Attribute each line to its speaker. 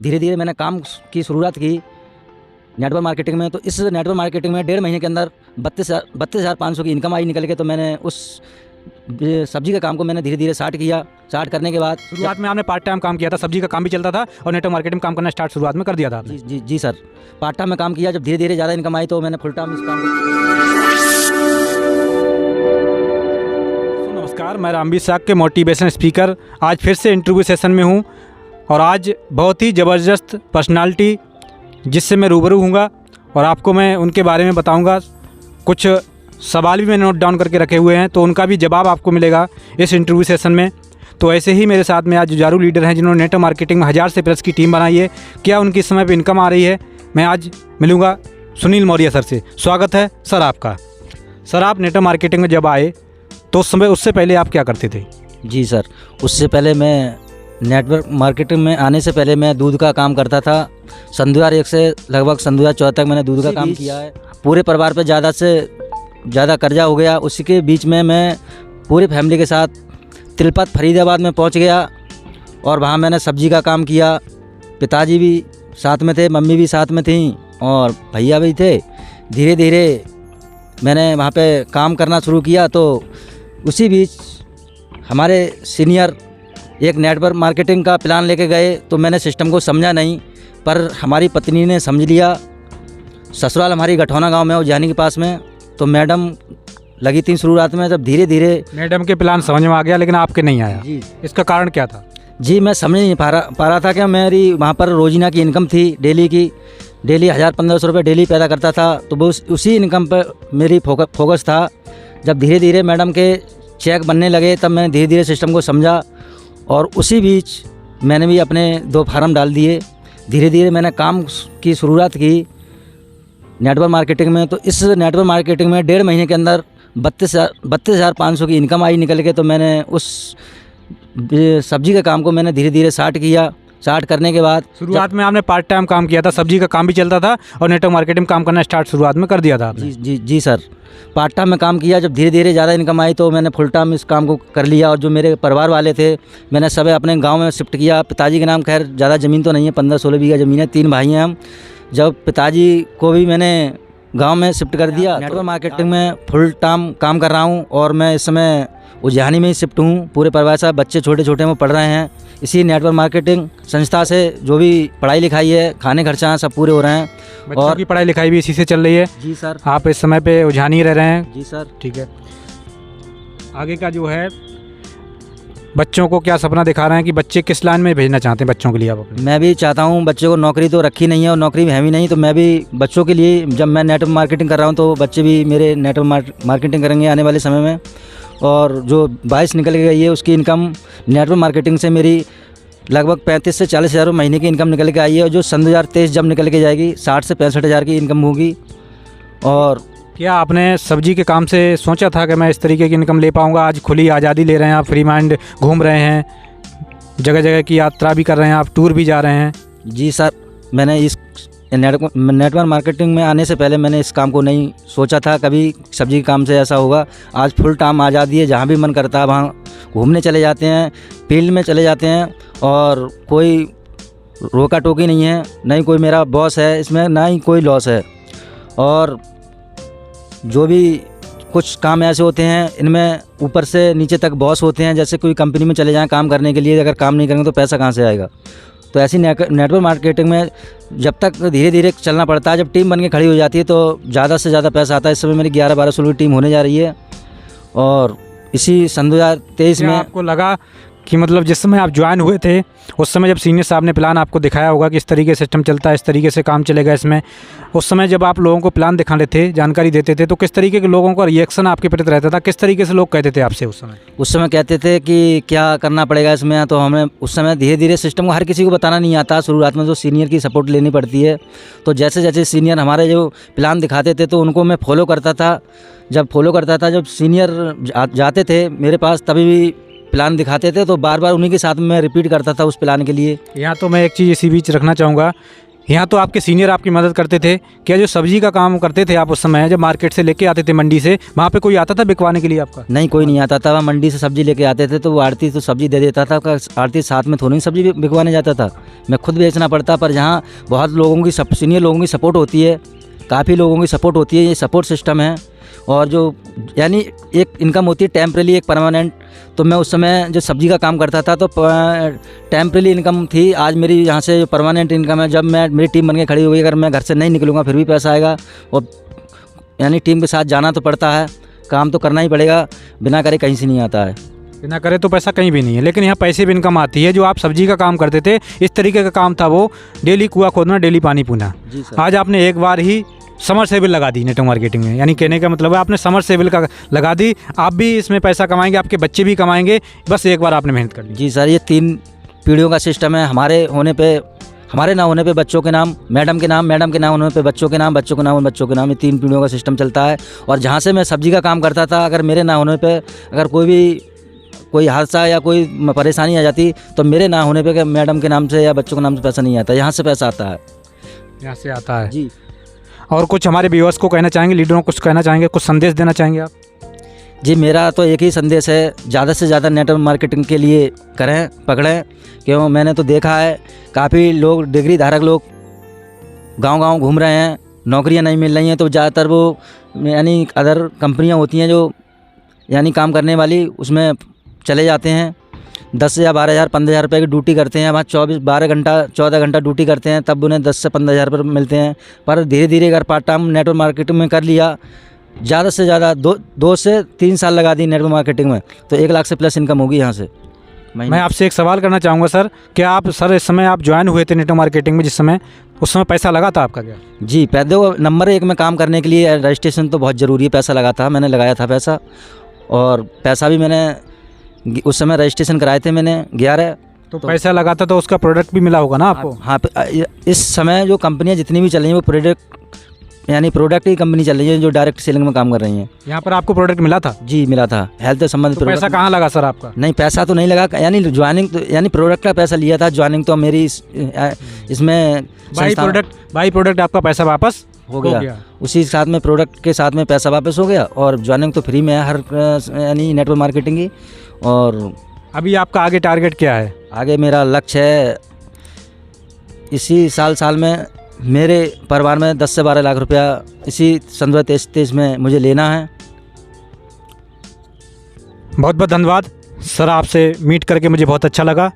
Speaker 1: धीरे धीरे मैंने काम की शुरुआत की नेटवर्क मार्केटिंग में। तो इस नेटवर्क मार्केटिंग में 1.5 महीने के अंदर 32,500 की इनकम आई निकल के। तो मैंने उस सब्जी के काम को मैंने धीरे धीरे स्टार्ट करने के बाद,
Speaker 2: शुरुआत में आपने पार्ट टाइम काम किया था, सब्जी का काम भी चलता था और नेटवर्क मार्केटिंग काम करना स्टार्ट शुरुआत में कर दिया था आपने?
Speaker 1: जी सर, पार्ट टाइम में काम किया। जब धीरे धीरे ज़्यादा इनकम आई तो मैंने फुल टाइम इस काम को।
Speaker 2: नमस्कार, मैं रामवीर साग के मोटिवेशन स्पीकर आज फिर से इंटरव्यू सेशन में हूँ और आज बहुत ही ज़बरदस्त पर्सनालिटी जिससे मैं रूबरू हूँगा और आपको मैं उनके बारे में बताऊँगा। कुछ सवाल भी मैंने नोट डाउन करके रखे हुए हैं तो उनका भी जवाब आपको मिलेगा इस इंटरव्यू सेशन में। तो ऐसे ही मेरे साथ में आज जुझारू लीडर हैं जिन्होंने नेटवर्क मार्केटिंग में 1000 से प्लस की टीम बनाई है। क्या उनकी इस समय पर इनकम आ रही है, मैं आज मिलूँगा सुनील मौर्य सर से। स्वागत है सर आपका। सर, आप नेटवर्क मार्केटिंग में जब आए तो उस समय, उससे पहले आप क्या करते थे?
Speaker 1: जी सर, उससे पहले मैं नेटवर्क मार्केटिंग में आने से पहले मैं दूध का काम करता था। सन 2001 से लगभग सन 2014 तक मैंने दूध का काम किया है। पूरे परिवार पे ज़्यादा से ज़्यादा कर्जा हो गया। उसी के बीच में मैं पूरी फैमिली के साथ तिलपत फरीदाबाद में पहुंच गया और वहाँ मैंने सब्जी का काम किया। पिताजी भी साथ में थे, मम्मी भी साथ में थी और भैया भी थे। धीरे धीरे मैंने वहाँ पे काम करना शुरू किया। तो उसी बीच हमारे सीनियर एक नेटवर्क मार्केटिंग का प्लान लेके गए तो मैंने सिस्टम को समझा नहीं, पर हमारी पत्नी ने समझ लिया। ससुराल हमारी गठौना गांव में, उज्जैनी के पास में। तो मैडम लगी थी शुरुआत में। जब धीरे धीरे
Speaker 2: मैडम के प्लान समझ में आ गया लेकिन आपके नहीं आया
Speaker 1: जी।
Speaker 2: इसका कारण क्या था?
Speaker 1: जी, मैं समझ नहीं पा रहा था कि मेरी वहाँ पर रोजीना की इनकम थी डेली 1000-1500 रुपये डेली पैदा करता था। तो वो उसी इनकम पर मेरी फोकस था। जब धीरे धीरे मैडम के चेक बनने लगे तब मैंने धीरे धीरे सिस्टम को समझा और उसी बीच मैंने भी अपने 2 फार्म डाल दिए। धीरे धीरे मैंने काम की शुरुआत की नेटवर्क मार्केटिंग में। तो इस नेटवर्क मार्केटिंग में 1.5 महीने के अंदर 32,500 की इनकम आई निकल के। तो मैंने उस सब्जी के काम को मैंने धीरे धीरे स्टार्ट करने के बाद,
Speaker 2: शुरुआत में आपने पार्ट टाइम काम किया था, सब्जी का काम भी चलता था और नेटवर्क मार्केटिंग काम करना स्टार्ट शुरुआत में कर दिया था आपने?
Speaker 1: जी सर, पार्ट टाइम में काम किया। जब धीरे धीरे ज़्यादा इनकम आई तो मैंने फुल टाइम इस काम को कर लिया। और जो मेरे परिवार वाले थे मैंने सब अपने गांव में शिफ्ट किया। पिताजी के नाम खैर ज़्यादा ज़मीन तो नहीं है, 15-16 बीघा ज़मीन है, 3 भाई हैं हम। जब पिताजी को भी मैंने गांव में शिफ्ट कर दिया। नेटवर्क मार्केटिंग में फुल टाइम काम कर रहा हूं और मैं इस समय उज्जैनी में ही शिफ्ट हूं। पूरे परिवार से बच्चे छोटे छोटे वो पढ़ रहे हैं। इसी नेटवर्क मार्केटिंग संस्था से जो भी पढ़ाई लिखाई है, खाने खर्चा सब पूरे हो रहे हैं।
Speaker 2: बच्चों की पढ़ाई लिखाई भी इसी से चल रही है?
Speaker 1: जी सर।
Speaker 2: आप इस समय पे उज्जैनी रह रहे हैं?
Speaker 1: जी सर।
Speaker 2: ठीक है। आगे का जो है, बच्चों को क्या सपना दिखा रहे हैं कि बच्चे किस लाइन में भेजना चाहते हैं बच्चों के लिए आप?
Speaker 1: मैं भी चाहता हूं, बच्चे को नौकरी तो रखी नहीं है और नौकरी है भी नहीं, तो मैं भी बच्चों के लिए, जब मैं नेटवर्क मार्केटिंग कर रहा हूं तो बच्चे भी मेरे नेटवर्क मार्केटिंग करेंगे आने वाले समय में। और जो 22 निकल के गई है उसकी इनकम नेटवर्क मार्केटिंग से मेरी लगभग 35 से 40 हज़ार महीने की इनकम निकल के आई है। और जो सन 2023 जब निकल के जाएगी 60 से 65 हज़ार की इनकम होगी। और
Speaker 2: क्या आपने सब्जी के काम से सोचा था कि मैं इस तरीके की इनकम ले पाऊंगा? आज खुली आज़ादी ले रहे हैं आप, फ्री माइंड घूम रहे हैं, जगह जगह की यात्रा भी कर रहे हैं आप, टूर भी जा रहे हैं।
Speaker 1: जी सर, मैंने इस नेटवर्क मार्केटिंग में आने से पहले मैंने इस काम को नहीं सोचा था कभी सब्जी के काम से ऐसा होगा। आज फुल टाइम आज़ादी है, जहाँ भी मन करता है वहाँ घूमने चले जाते हैं, फील्ड में चले जाते हैं और कोई रोका टोकी नहीं है, नहीं कोई मेरा बॉस है इसमें, ना ही कोई लॉस है। और जो भी कुछ काम ऐसे होते हैं इनमें ऊपर से नीचे तक बॉस होते हैं। जैसे कोई कंपनी में चले जाएं काम करने के लिए, अगर काम नहीं करेंगे तो पैसा कहाँ से आएगा? तो ऐसी नेटवर्क मार्केटिंग में जब तक धीरे धीरे चलना पड़ता है। जब टीम बन के खड़ी हो जाती है तो ज़्यादा से ज़्यादा पैसा आता है। इस समय मेरी 11-12 की टीम होने जा रही है। और इसी सन 2023 में
Speaker 2: आपको लगा कि मतलब जिस समय आप ज्वाइन हुए थे उस समय जब सीनियर साहब ने प्लान आपको दिखाया होगा कि इस तरीके से सिस्टम चलता है, इस तरीके से काम चलेगा इसमें, उस समय जब आप लोगों को प्लान दिखाते थे, जानकारी देते थे, तो किस तरीके के लोगों का रिएक्शन आपके प्रति रहता था? किस तरीके से लोग कहते थे आपसे उस समय?
Speaker 1: उस समय कहते थे कि क्या करना पड़ेगा इसमें। तो हमें उस समय धीरे धीरे सिस्टम को हर किसी को बताना नहीं आता। शुरुआत में तो सीनियर की सपोर्ट लेनी पड़ती है। तो जैसे जैसे सीनियर हमारे जो प्लान दिखाते थे तो उनको मैं फॉलो करता था। जब सीनियर जाते थे मेरे पास तभी भी प्लान दिखाते थे तो बार बार उन्हीं के साथ में मैं रिपीट करता था उस प्लान के लिए।
Speaker 2: यहाँ तो मैं एक चीज़ इसी बीच रखना चाहूँगा यहाँ तो आपके सीनियर आपकी मदद करते थे, क्या जो सब्जी का काम करते थे आप उस समय जब मार्केट से लेके आते थे मंडी से, वहाँ पे कोई आता था बिकवाने के लिए आपका?
Speaker 1: नहीं, कोई नहीं आता था। वहाँ मंडी से सब्जी लेके आते थे तो वो आड़ती तो सब्जी दे देता था, आड़ती साथ में थोड़ी सब्जी बिकवाने जाता था, मैं खुद बेचना पड़ता। पर जहाँ बहुत लोगों की सीनियर लोगों की सपोर्ट होती है, काफ़ी लोगों की सपोर्ट होती है, ये सपोर्ट सिस्टम है। और जो यानी एक इनकम होती है टेम्परेरी, एक परमानेंट। तो मैं उस समय जो सब्जी का काम करता था तो टेम्परेरी इनकम थी। आज मेरी यहाँ से जो परमानेंट इनकम है, जब मैं मेरी टीम बन के खड़ी हो गई, अगर मैं घर से नहीं निकलूँगा फिर भी पैसा आएगा। और यानी टीम के साथ जाना तो पड़ता है, काम तो करना ही पड़ेगा, बिना करे कहीं से नहीं आता है।
Speaker 2: बिना करे तो पैसा कहीं भी नहीं है, लेकिन यहाँ पैसे भी इनकम आती है। जो आप सब्जी का काम करते थे, इस तरीके का काम था वो, डेली कुआं खोदना, डेली पानी पूना।
Speaker 1: जी सर।
Speaker 2: आज आपने एक बार ही समरसेबल लगा दी नेटवर्क मार्केटिंग में, यानी कहने का मतलब है आपने समरसेबल का लगा दी। आप भी इसमें पैसा कमाएंगे, आपके बच्चे भी कमाएंगे, बस एक बार आपने मेहनत कर ली।
Speaker 1: जी सर, ये 3 पीढ़ियों का सिस्टम है। हमारे ना होने पे बच्चों के नाम, मैडम के नाम, मैडम के नाम होने पे बच्चों के नाम, बच्चों के नाम बच्चों के नाम, ये 3 पीढ़ियों का सिस्टम चलता है। और जहाँ से मैं सब्जी का काम करता था, अगर मेरे ना होने पे अगर कोई हादसा या कोई परेशानी आ जाती तो मेरे ना होने पे मैडम के नाम से या बच्चों के नाम से पैसा नहीं आता, यहाँ से पैसा आता है।
Speaker 2: यहाँ से आता है
Speaker 1: जी।
Speaker 2: और कुछ हमारे व्यूअर्स को कहना चाहेंगे, लीडरों को कुछ कहना चाहेंगे, कुछ संदेश देना चाहेंगे आप?
Speaker 1: जी, मेरा तो एक ही संदेश है, ज़्यादा से ज़्यादा नेटवर्क मार्केटिंग के लिए पकड़ें। क्यों, मैंने तो देखा है काफ़ी लोग, डिग्री धारक लोग गांव-गांव घूम रहे हैं, नौकरियां नहीं मिल रही हैं, तो ज़्यादातर वो यानी अदर कंपनियां होती हैं जो यानी काम करने वाली, उसमें चले जाते हैं। 10 या 12,000 15,000 रुपये की ड्यूटी करते हैं, वहाँ 14 घंटा ड्यूटी करते हैं, तब उन्हें 10 से 15,000 रुपये मिलते हैं। पर धीरे धीरे अगर पार्ट टाइम नेटवर्क मार्केटिंग में कर लिया, ज़्यादा से ज़्यादा 2 से 3 साल लगा दी नेटवर्क मार्केटिंग में, तो 1 लाख से प्लस इनकम होगी यहाँ से।
Speaker 2: मैं आपसे एक सवाल करना चाहूँगा सर, क्या आप सर इस समय आप ज्वाइन हुए थे नेटवर्क मार्केटिंग में, जिस समय उस समय पैसा लगा था आपका क्या?
Speaker 1: जी, पहले नंबर 1 में काम करने के लिए रजिस्ट्रेशन तो बहुत ज़रूरी है, पैसा लगा था, मैंने लगाया था पैसा। और पैसा भी मैंने उस समय रजिस्ट्रेशन कराए थे मैंने 11।
Speaker 2: तो पैसा लगा था तो उसका प्रोडक्ट भी मिला होगा ना आपको?
Speaker 1: हाँ, इस समय जो कंपनियां जितनी भी चल रही हैं वो प्रोडक्ट की कंपनी चल रही है जो डायरेक्ट सेलिंग में काम कर रही हैं।
Speaker 2: यहाँ पर आपको प्रोडक्ट मिला था?
Speaker 1: जी, मिला था, हेल्थ से संबंधित।
Speaker 2: तो पैसा कहाँ लगा सर आपका?
Speaker 1: नहीं, पैसा तो नहीं लगा, यानी ज्वाइनिंग तो, यानी प्रोडक्ट का पैसा लिया था, ज्वाइनिंग तो मेरी इसमें
Speaker 2: बाई प्रोडक्ट आपका पैसा वापस
Speaker 1: हो गया। उसी साथ में प्रोडक्ट के साथ में पैसा वापस हो गया, और ज्वाइनिंग तो फ्री में है हर यानी नेटवर्क मार्केटिंग की। और
Speaker 2: अभी आपका आगे टारगेट क्या है?
Speaker 1: आगे मेरा लक्ष्य है इसी साल में मेरे परिवार में 10 से 12 लाख रुपया इसी 2023 में मुझे लेना है।
Speaker 2: बहुत बहुत धन्यवाद सर, आपसे मीट करके मुझे बहुत अच्छा लगा।